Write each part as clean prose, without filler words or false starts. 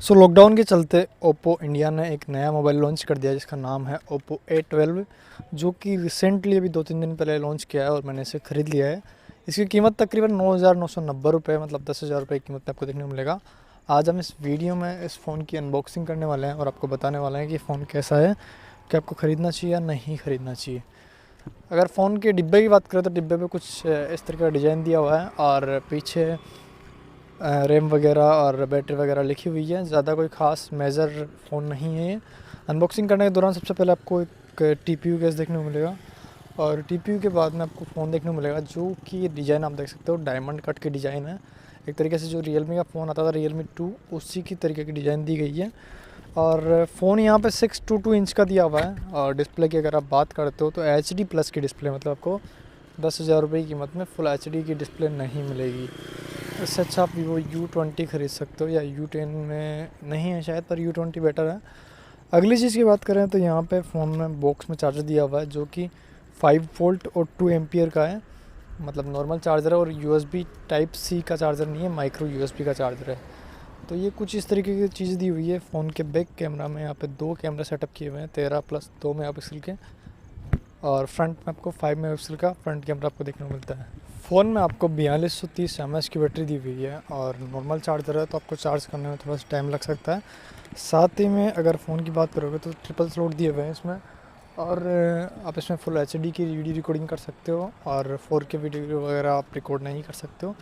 Lockdown के चलते Oppo India ने एक नया मोबाइल लॉन्च कर दिया जिसका नाम है ओप्पो A12, जो कि रिसेंटली अभी 2-3 दिन पहले लॉन्च किया है और मैंने इसे ख़रीद लिया है। इसकी कीमत तकरीबन 9,990 रुपये, मतलब 10,000 रुपये की कीमत में आपको देखने को मिलेगा। आज हम इस वीडियो में इस फ़ोन की अनबॉक्सिंग करने वाले हैं और आपको बताने वाले हैं कि फ़ोन कैसा है, कि आपको ख़रीदना चाहिए या नहीं ख़रीदना चाहिए। अगर फ़ोन के डिब्बे की बात करें तो डिब्बे पे कुछ इस तरह का डिज़ाइन दिया हुआ है और पीछे रैम वगैरह और बैटरी वगैरह लिखी हुई है। ज़्यादा कोई ख़ास मेजर फ़ोन नहीं है ये। अनबॉक्सिंग करने के दौरान सबसे पहले आपको एक TPU केस देखने को मिलेगा और TPU के बाद में आपको फ़ोन देखने को मिलेगा, जो कि डिज़ाइन आप देख सकते हो डायमंड कट की डिज़ाइन है। एक तरीके से जो रियलमी का फ़ोन आता था Realme 2, उसी की तरीके की डिज़ाइन दी गई है। और फ़ोन यहाँ पे 622 इंच का दिया हुआ है और डिस्प्ले की अगर आप बात करते हो तो HD प्लस की डिस्प्ले, मतलब आपको 10,000 रुपये की कीमत में फुल HD की डिस्प्ले नहीं मिलेगी। इससे अच्छा आप Vivo U20 ख़रीद सकते हो, या U10 में नहीं है शायद, पर U20 बेटर है। अगली चीज़ की बात करें तो यहाँ पे फ़ोन में बॉक्स में चार्जर दिया हुआ है, जो कि 5 वोल्ट और 2 एम्पियर का है। मतलब नॉर्मल चार्जर है और USB टाइप C का चार्जर नहीं है, माइक्रो USB का चार्जर है। तो ये कुछ इस तरीके की चीज़ दी हुई है। फ़ोन के बैक कैमरा में यहाँ पे 2 कैमरा सेटअप किए हुए हैं, 13+2 मेगापिक्सल के, और फ्रंट में आपको 5 मेगापिक्सल का फ्रंट कैमरा आपको देखने को मिलता है। फ़ोन में आपको 4230 mAh की बैटरी दी हुई है और नॉर्मल चार्जर है, तो आपको चार्ज करने में थोड़ा सा टाइम लग सकता है। साथ ही में अगर फ़ोन की बात करोगे तो ट्रिपल स्लॉट दिए हुए हैं इसमें, और आप इसमें फुल HD की वीडियो रिकॉर्डिंग कर सकते हो और 4K वीडियो वगैरह आप रिकॉर्ड नहीं कर सकते हो।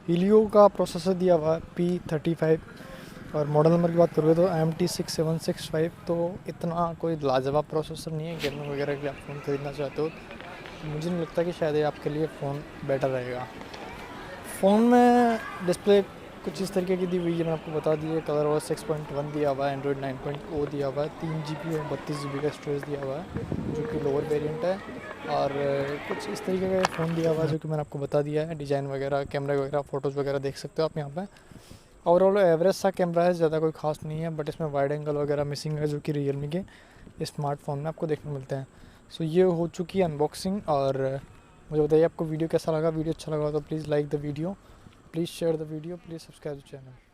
हीलियो का प्रोसेसर दिया हुआ है P35, और मॉडल नंबर की बात करोगे तो MT6765। तो इतना कोई लाजवाब प्रोसेसर नहीं है। गेमिंग वगैरह के लिए आप फ़ोन खरीदना चाहते हो तो मुझे नहीं लगता कि शायद ये आपके लिए फ़ोन बेटर रहेगा। फ़ोन में डिस्प्ले कुछ इस तरीके की दी हुई है, मैंने आपको बता दी है। कलर और 6.1 दिया हुआ है, एंड्रॉयड 9.0 दिया हुआ है, 3 GB और 32 GB का स्टोरेज दिया हुआ है, जो कि लोअर वेरिएंट है। और कुछ इस तरीके का फ़ोन दिया हुआ है, जो कि मैंने आपको बता दिया है। डिज़ाइन वगैरह, कैमरा वगैरह, फ़ोटोज़ वगैरह देख सकते हो आप यहाँ पे। ओवरऑल एवरेज सा कैमरा है, ज़्यादा कोई खास नहीं है, बट इसमें वाइड एंगल वगैरह मिसिंग है, जो कि रियलमी के स्मार्टफोन में आपको देखने को मिलते हैं। सो ये हो चुकी है अनबॉक्सिंग। और मुझे बताइए आपको वीडियो कैसा लगा। वीडियो अच्छा लगा तो please like the video, please share the video, please subscribe the channel.